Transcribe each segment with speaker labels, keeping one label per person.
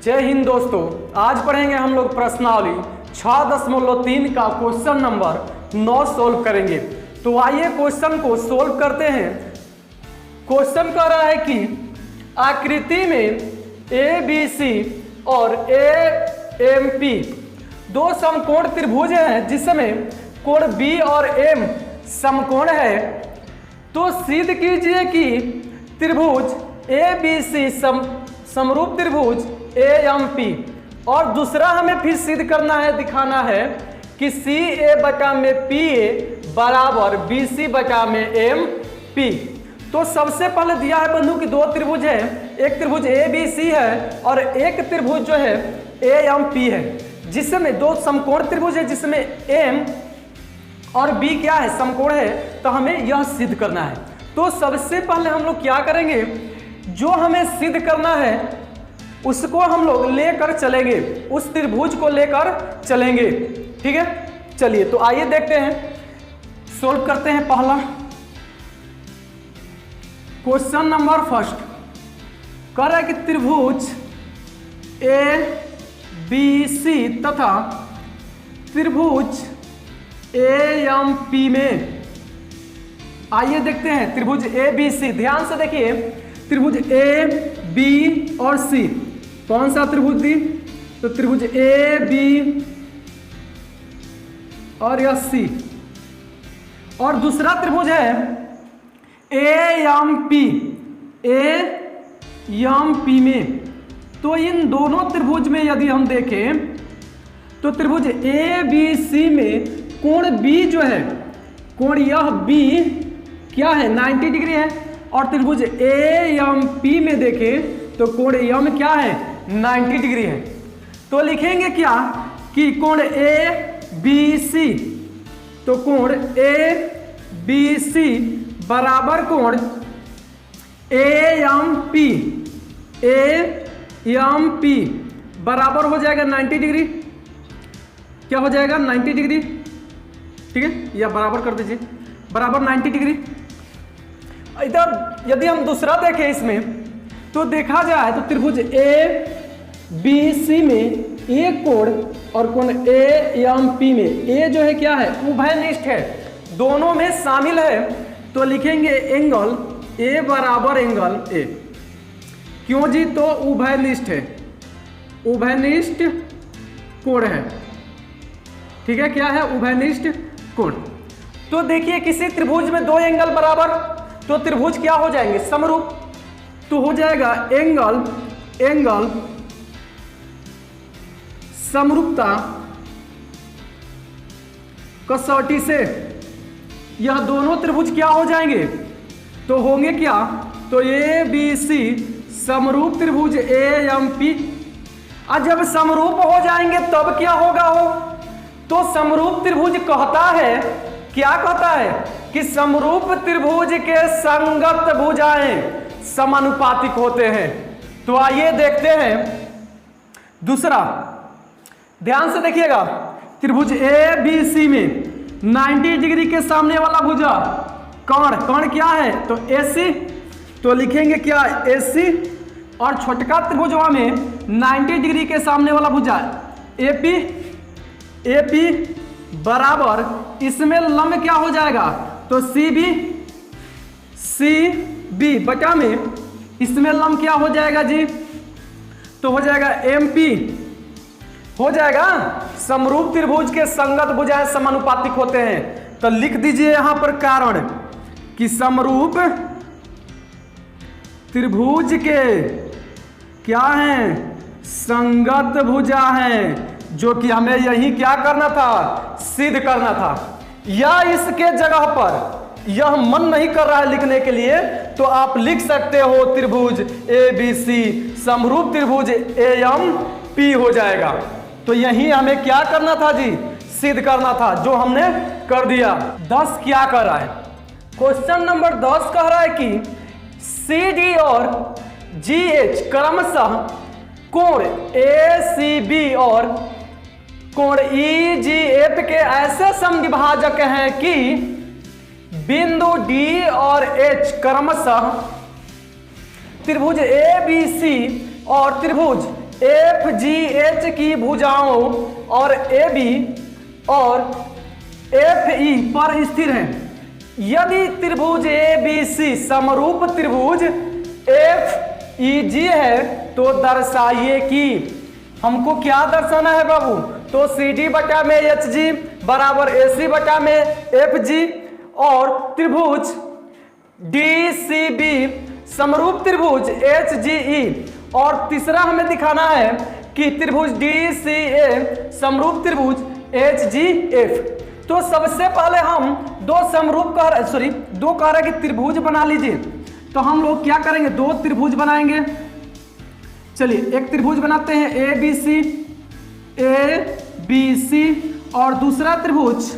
Speaker 1: जय हिंद दोस्तों, आज पढ़ेंगे हम लोग प्रश्नावली 6.3 का क्वेश्चन नंबर 9 सोल्व करेंगे। तो आइए क्वेश्चन को सोल्व करते हैं। क्वेश्चन कह रहा है कि आकृति में ABC और AMP दो समकोण त्रिभुज हैं जिसमें कोण B और M समकोण है। तो सिद्ध कीजिए कि त्रिभुज ABC समरूप त्रिभुज AMP। और दूसरा हमें फिर सिद्ध करना है, दिखाना है कि CA/PA बराबर BC/में MP। तो सबसे पहले दिया है बंधु कि दो त्रिभुज है, एक त्रिभुज ABC है और एक त्रिभुज जो है AMP है, जिसमें दो समकोण त्रिभुज है जिसमें M और B क्या है, समकोण है। तो हमें यह सिद्ध करना है। तो सबसे पहले हम लोग क्या करेंगे, जो हमें सिद्ध करना है उसको हम लोग लेकर चलेंगे, उस त्रिभुज को लेकर चलेंगे। ठीक है, चलिए तो आइए देखते हैं, सोल्व करते हैं। पहला क्वेश्चन नंबर फर्स्ट कह रहा है कि त्रिभुज ABC तथा त्रिभुज AMP में, आइए देखते हैं त्रिभुज ABC। ध्यान से देखिए, त्रिभुज A, B और C, कौन सा त्रिभुज दी? तो त्रिभुज A, B और यह C। और दूसरा त्रिभुज है AMP में। तो इन दोनों त्रिभुज में यदि हम देखें तो त्रिभुज ABC में कोण B जो है, कोण यह B क्या है, 90 डिग्री है। और त्रिभुज AMP में देखें तो कोण M क्या है, 90 डिग्री है। तो लिखेंगे क्या कि कोण ABC, तो कोण ABC बराबर कोण AMP बराबर हो जाएगा 90 डिग्री। क्या हो जाएगा, 90 डिग्री। ठीक है, या बराबर कर दीजिए, बराबर 90 डिग्री। इधर यदि हम दूसरा देखें इसमें तो देखा जाए तो त्रिभुज ABC में A कोण और कोण AMP में A जो है क्या है, उभयनिष्ठ है, दोनों में शामिल है। तो लिखेंगे एंगल A बराबर एंगल A। क्यों जी? तो उभयनिष्ठ है, उभयनिष्ठ कोण है। ठीक है, क्या है, उभयनिष्ठ कोण। तो देखिए किसी त्रिभुज में दो एंगल बराबर, तो त्रिभुज क्या हो जाएंगे, समरूप। तो हो जाएगा एंगल समरूपता कसौटी से यह दोनों त्रिभुज क्या हो जाएंगे, तो होंगे क्या, तो ABC समरूप त्रिभुज AMP। और जब समरूप हो जाएंगे तब क्या होगा हो, तो समरूप त्रिभुज कहता है, क्या कहता है कि समरूप त्रिभुज के संगत भुजाएं समानुपातिक होते हैं। तो आइए देखते हैं दूसरा, ध्यान से देखिएगा, त्रिभुज ABC में 90 डिग्री के सामने वाला भुजा कर्ण क्या है, तो AC। तो लिखेंगे क्या, AC। और छोटका त्रिभुजवा में 90 डिग्री के सामने वाला भुजा AP बराबर, इसमें लंब क्या हो जाएगा, तो CB बटा में इसमें लंब क्या हो जाएगा जी, तो हो जाएगा MP। हो जाएगा, समरूप त्रिभुज के संगत भुजाएं समानुपातिक होते हैं। तो लिख दीजिए यहां पर कारण कि समरूप त्रिभुज के क्या हैं, संगत भुजा हैं, जो कि हमें यही क्या करना था, सिद्ध करना था। या इसके जगह पर यह मन नहीं कर रहा है लिखने के लिए, तो आप लिख सकते हो त्रिभुज ABC समरूप त्रिभुज AMP हो जाएगा। तो यही हमें क्या करना था जी, सिद्ध करना था, जो हमने कर दिया। 10 क्या कर रहा है, क्वेश्चन नंबर 10 कह रहा है कि CD और GH क्रमशः कोण ACB और कोण EGF के ऐसे समद्विभाजक हैं कि बिंदु D और H क्रमशः त्रिभुज ABC और त्रिभुज एफ जी एच की भुजाओं और ए बी और एफ ई पर स्थिर है। यदि त्रिभुज ए बी सी समरूप त्रिभुज एफ ई जी है तो दर्शाइए कि, हमको क्या दर्शाना है बाबू, तो सी डी बटा में एच जी बराबर ए सी बटा में एफ जी और त्रिभुज डी सी बी समरूप त्रिभुज एच जी ई, और तीसरा हमें दिखाना है कि त्रिभुज डी सी ए समरूप त्रिभुज एच जी एफ। तो सबसे पहले हम दो कार्य के त्रिभुज बना लीजिए। तो हम लोग क्या करेंगे, दो त्रिभुज बनाएंगे। चलिए एक त्रिभुज बनाते हैं ए बी सी और दूसरा त्रिभुज,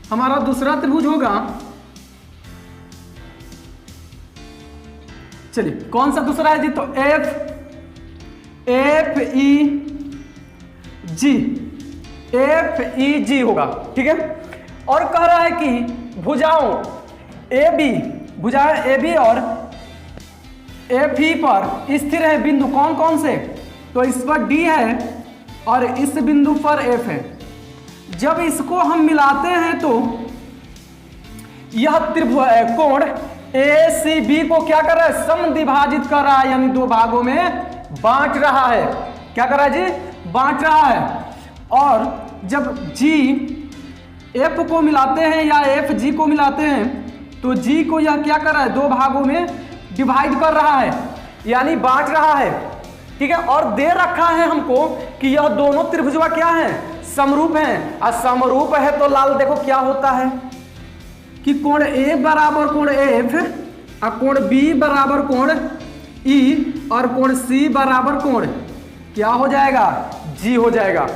Speaker 1: हमारा दूसरा त्रिभुज होगा, चलिए कौन सा दूसरा है जी, तो एफ ई जी होगा, ठीक है। और कह रहा है कि भुजाओं ए बी और एफ ई पर स्थिर है बिंदु, कौन कौन से, तो इस पर डी है और इस बिंदु पर एफ है। जब इसको हम मिलाते हैं तो यह त्रिभुज कोण ए सी बी को क्या कर रहा है, समद्विभाजित कर रहा है, यानी दो भागों में बांट रहा है। क्या कर रहा है जी, बांट रहा है। और जब जी एफ को मिलाते हैं या एफ जी को मिलाते हैं तो जी को यह क्या कर रहा है, दो भागों में डिवाइड कर रहा है, यानी बांट रहा है, ठीक है। और दे रखा है हमको कि यह दोनों त्रिभुजवा क्या है, समरूप हैं। और समरूप है तो लाल देखो क्या होता है कि कोण ए बराबर कोण एफ और कोण बी बराबर कोण ई और कोण सी बराबर कोण क्या हो जाएगा, जी हो जाएगा।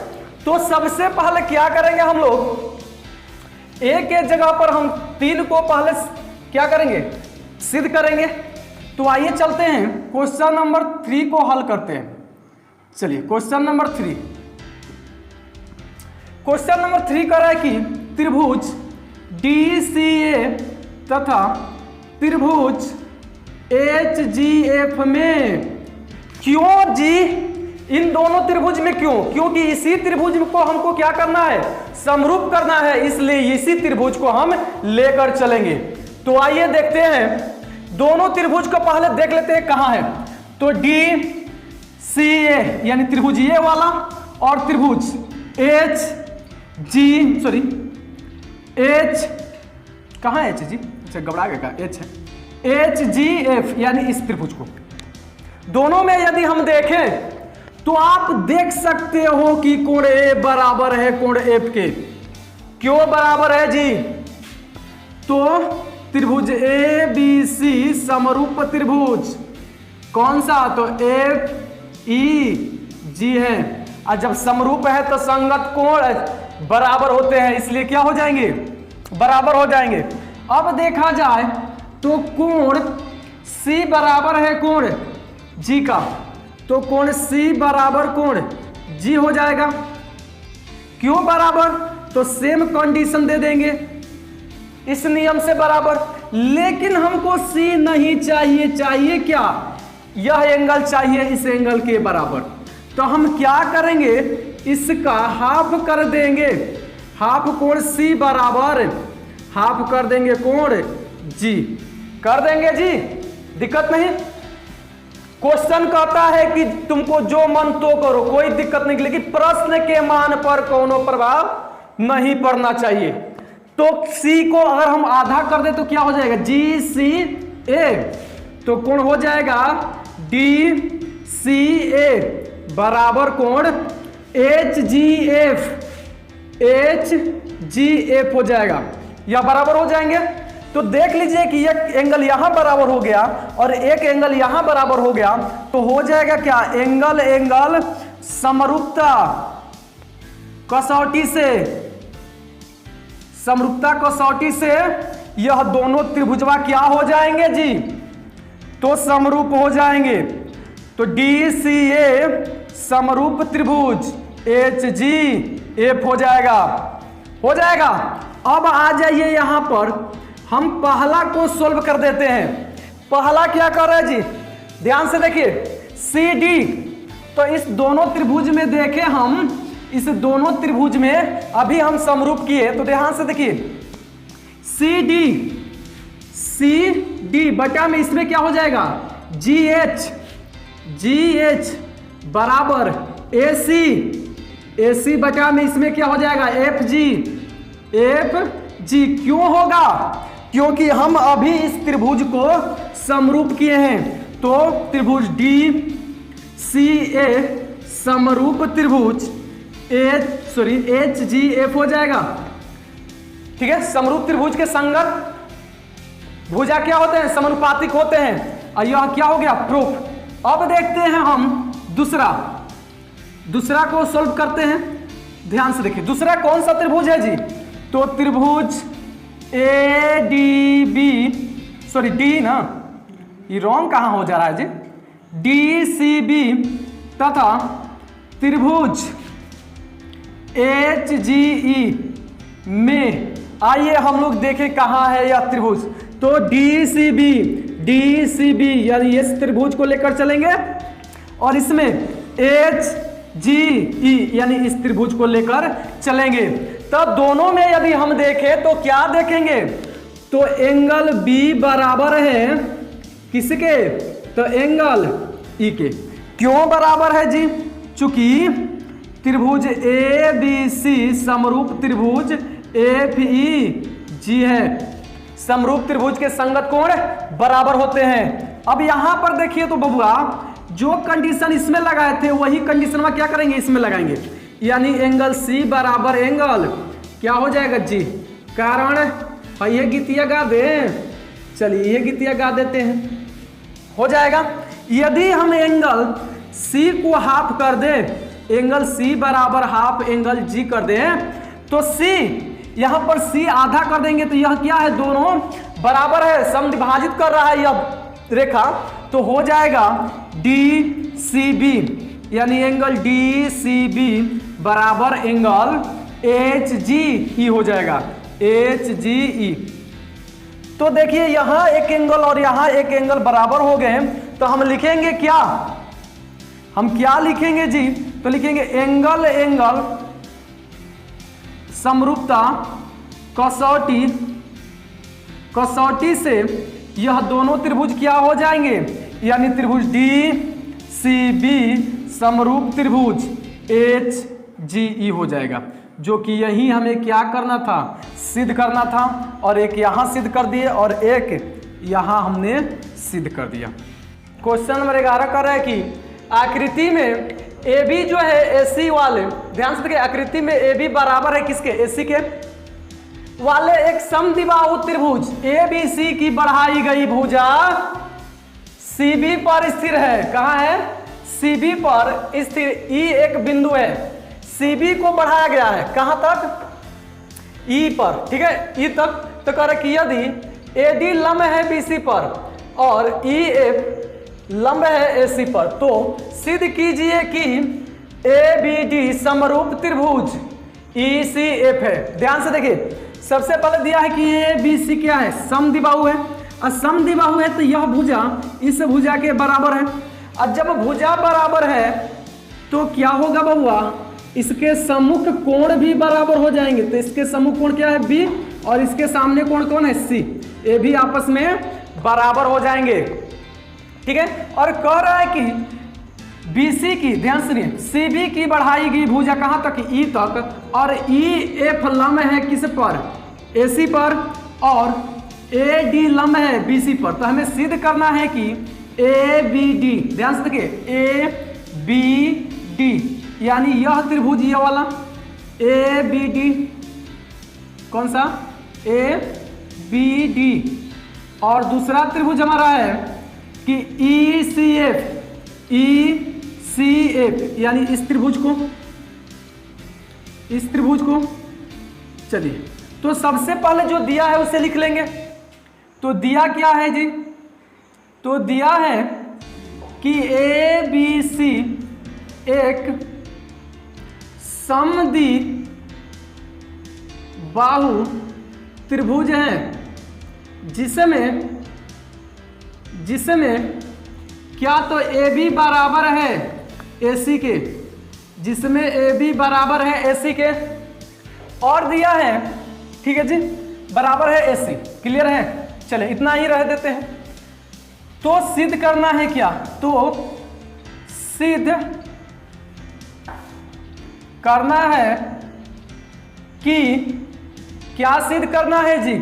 Speaker 1: तो सबसे पहले क्या करेंगे हम लोग, ए के जगह पर हम 3 को पहले क्या करेंगे, सिद्ध करेंगे। तो आइए चलते हैं क्वेश्चन नंबर 3 को हल करते हैं। चलिए क्वेश्चन नंबर 3 कह रहा है कि त्रिभुज डी सी ए तथा त्रिभुज एच जी एफ में क्यों जी, इन दोनों त्रिभुज में क्यों, क्योंकि इसी त्रिभुज को हमको क्या करना है, समरूप करना है, इसलिए इसी त्रिभुज को हम लेकर चलेंगे। तो आइए देखते हैं, दोनों त्रिभुज को पहले देख लेते हैं कहां है। तो डी सी ए यानी त्रिभुज ये वाला और त्रिभुज एच कहां है, एच जी, अच्छा घबरा गया, एच है, एच जी एफ यानी इस त्रिभुज को, दोनों में यदि हम देखें तो आप देख सकते हो कि कोण ए बराबर है कोण एफ के। क्यों बराबर है जी, तो त्रिभुज ए बी सी समरूप त्रिभुज कौन सा, तो एफ ई जी है। और जब समरूप है तो संगत कोण बराबर होते हैं, इसलिए क्या हो जाएंगे, बराबर हो जाएंगे। अब देखा जाए तो कोण सी बराबर है कोण जी का, तो कोण सी बराबर कोण जी हो जाएगा। क्यों बराबर, तो सेम कंडीशन दे देंगे इस नियम से बराबर। लेकिन हमको सी नहीं चाहिए, चाहिए क्या, यह एंगल चाहिए इस एंगल के बराबर। तो हम क्या करेंगे, इसका हाफ कर देंगे, हाफ कोण सी बराबर हाफ कर देंगे कोण जी, कर देंगे जी, दिक्कत नहीं। क्वेश्चन कहता है कि तुमको जो मन तो करो, कोई दिक्कत नहीं, लेकिन प्रश्न के मान पर कोनो प्रभाव नहीं पड़ना चाहिए। तो सी को अगर हम आधा कर दे तो क्या हो जाएगा, जी सी ए, तो कोण हो जाएगा डी सी ए बराबर कोण एच जी एफ हो जाएगा, या बराबर हो जाएंगे। तो देख लीजिए कि एक एंगल यहां बराबर हो गया और एक एंगल यहां बराबर हो गया, तो हो जाएगा क्या, एंगल समरूपता कसौटी से, समरूपता कसौटी से यह दोनों त्रिभुजवा क्या हो जाएंगे जी, तो समरूप हो जाएंगे। तो डी सी ए समरूप त्रिभुज एच जी एफ हो जाएगा, हो जाएगा। अब आ जाइए यहां पर, हम पहला को सोल्व कर देते हैं। पहला क्या कर रहा है जी, ध्यान से देखिए, सी डी तो इस दोनों त्रिभुज में देखें हम, इस दोनों त्रिभुज में अभी हम समरूप किए, तो ध्यान से देखिए सी डी बटा में इसमें क्या हो जाएगा जी एच बराबर ए सी बटा में इसमें क्या हो जाएगा एफ जी। क्यों होगा? क्योंकि हम अभी इस त्रिभुज को समरूप किए हैं। तो त्रिभुज डी सी ए समरूप त्रिभुज एच जी एफ हो जाएगा। ठीक है, समरूप त्रिभुज के संगत भुजा क्या होते हैं? समानुपातिक होते हैं। और यह क्या हो गया? प्रूफ। अब देखते हैं हम दूसरा को सॉल्व करते हैं। ध्यान से देखिए दूसरा कौन सा त्रिभुज है जी? तो त्रिभुज A D B, sorry D ना, ये रॉन्ग कहां हो जा रहा है जी? डी सी बी तथा त्रिभुज एच जी ई में, आइए हम लोग देखें कहां है यह त्रिभुज। तो डी सी बी यानी इस त्रिभुज को लेकर चलेंगे और इसमें एच जी ई यानी इस त्रिभुज को लेकर चलेंगे। तब दोनों में यदि हम देखें तो क्या देखेंगे? तो एंगल बी बराबर है किसके? तो एंगल ई के। क्यों बराबर है जी? चूंकि त्रिभुज ए बी सी समरूप त्रिभुज एफ ई जी है। समरूप त्रिभुज के संगत कोण बराबर होते हैं। अब यहां पर देखिए तो बबुआ जो कंडीशन इसमें लगाए थे वही कंडीशन में क्या करेंगे? इसमें लगाएंगे, यानी एंगल सी बराबर एंगल क्या हो जाएगा जी? कारण ये गीतिया गा दे, चलिए ये गीतिया गा देते हैं, हो जाएगा। यदि हम एंगल सी को हाफ कर दे, एंगल सी बराबर हाफ एंगल जी कर दे, तो सी यहां पर सी आधा कर देंगे तो यह क्या है? दोनों बराबर है, समविभाजित कर रहा है यह रेखा, तो हो जाएगा डी सी बी, यानी एंगल डी सी बी बराबर एंगल एच जी ई हो जाएगा, एच जी ई। तो देखिए यहां एक एंगल और यहां एक एंगल बराबर हो गए, तो हम लिखेंगे क्या? हम क्या लिखेंगे जी? तो लिखेंगे एंगल समरूपता कसौटी से यह दोनों त्रिभुज क्या हो जाएंगे? यानी त्रिभुज डी सी बी समरूप त्रिभुज एच जी ई हो जाएगा, जो कि यही हमें क्या करना था? सिद्ध करना था। और एक यहां सिद्ध कर दिए और एक यहां हमने सिद्ध कर दिया। क्वेश्चन नंबर 11 कर रहा है कि आकृति में ए बी जो है एसी वाले, ध्यान से देखिए आकृति में ए बी बराबर है किसके? एसी के वाले एक समद्विबाहु त्रिभुज ए बी सी की बढ़ाई गई भुजा सी बी पर स्थिर है। कहाँ है? सी बी पर स्थिर। ई एक बिंदु है, सी बी को बढ़ाया गया है कहां तक? ई पर, ठीक है, ई तक। तो कह रहे कि यदि ए डी लंब है बी सी पर और ई एफ लंब है एसी पर, तो सिद्ध कीजिए कि ए बी डी समरूप त्रिभुज ई सी एफ है। ध्यान से देखिए सबसे पहले दिया है कि ए बी सी क्या है? समद्विबाहु है, और समद्विबाहु है तो यह भुजा इस भुजा के बराबर है। और जब भुजा बराबर है तो क्या होगा बबुआ? इसके सम्मुख कोण भी बराबर हो जाएंगे। तो इसके सम्मुख कोण क्या है? बी, और इसके सामने कोण कौन है? सी। ये भी आपस में बराबर हो जाएंगे, ठीक है। और कह रहा है कि BC की, ध्यान सुनिए, CB की बढ़ाई गई भुजा कहां तक? E तक। और EF लंब है किस पर? AC पर, और AD लंब है BC पर। तो हमें सिद्ध करना है कि ABD, ध्यान से देखिए ABD, यानी यह त्रिभुज ये वाला ABD, कौन सा? ABD। और दूसरा त्रिभुज हमारा है कि ECF, यानी इस त्रिभुज को, चलिए तो सबसे पहले जो दिया है उसे लिख लेंगे। तो दिया क्या है जी? तो दिया है कि ABC एक समद्विबाहु त्रिभुज है जिसमें क्या? तो AB बराबर है AC के, जिसमें AB बराबर है AC के, और दिया है, ठीक है जी, बराबर है AC। क्लियर है? चले इतना ही रह देते हैं। तो सिद्ध करना है क्या? तो सिद्ध करना है कि, क्या सिद्ध करना है जी?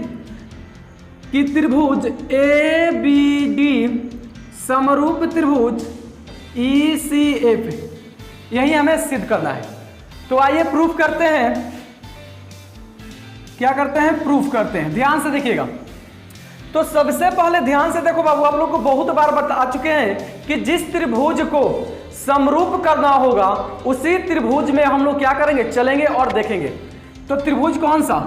Speaker 1: कि त्रिभुज ABD समरूप त्रिभुज ECF, यही हमें सिद्ध करना है। तो आइए प्रूफ करते हैं। क्या करते हैं? प्रूफ करते हैं। ध्यान से देखिएगा। तो सबसे पहले ध्यान से देखो बाबू, आप लोग को बहुत बार बता चुके हैं कि जिस त्रिभुज को समरूप करना होगा उसी त्रिभुज में हम लोग क्या करेंगे? चलेंगे और देखेंगे। तो त्रिभुज कौन सा?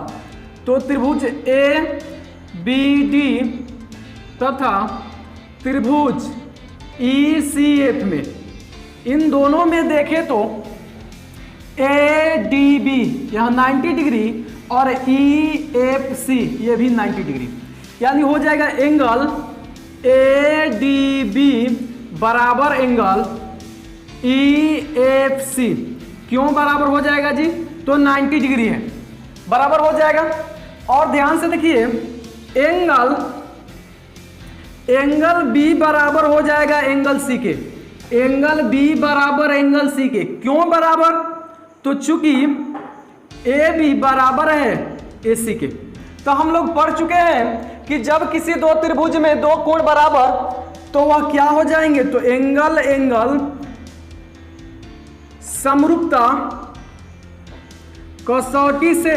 Speaker 1: तो त्रिभुज ABD तथा त्रिभुज ECF में, इन दोनों में देखें तो ADB यह 90 डिग्री और EFC ये भी 90 डिग्री, यानी हो जाएगा एंगल ADB बराबर एंगल EFC। क्यों बराबर हो जाएगा जी? तो 90 डिग्री है, बराबर हो जाएगा। और ध्यान से देखिए, एंगल B बराबर हो जाएगा एंगल C के। एंगल B बराबर एंगल C के। क्यों बराबर? तो चूंकि AB बराबर है AC के। तो हम लोग पढ़ चुके हैं कि जब किसी दो त्रिभुज में दो कोण बराबर, तो वह क्या हो जाएंगे? तो एंगल समरूपता कसौटी से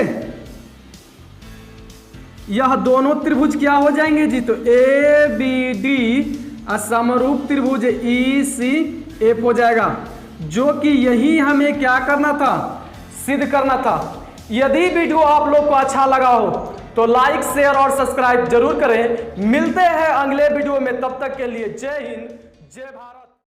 Speaker 1: यह दोनों त्रिभुज क्या हो जाएंगे जी? तो ABD समरूप त्रिभुज ECF हो जाएगा, जो कि यही हमें क्या करना था? सिद्ध करना था। यदि वीडियो आप लोग को अच्छा लगा हो तो लाइक, शेयर और सब्सक्राइब जरूर करें। मिलते हैं अगले वीडियो में, तब तक के लिए जय हिंद, जय भारत।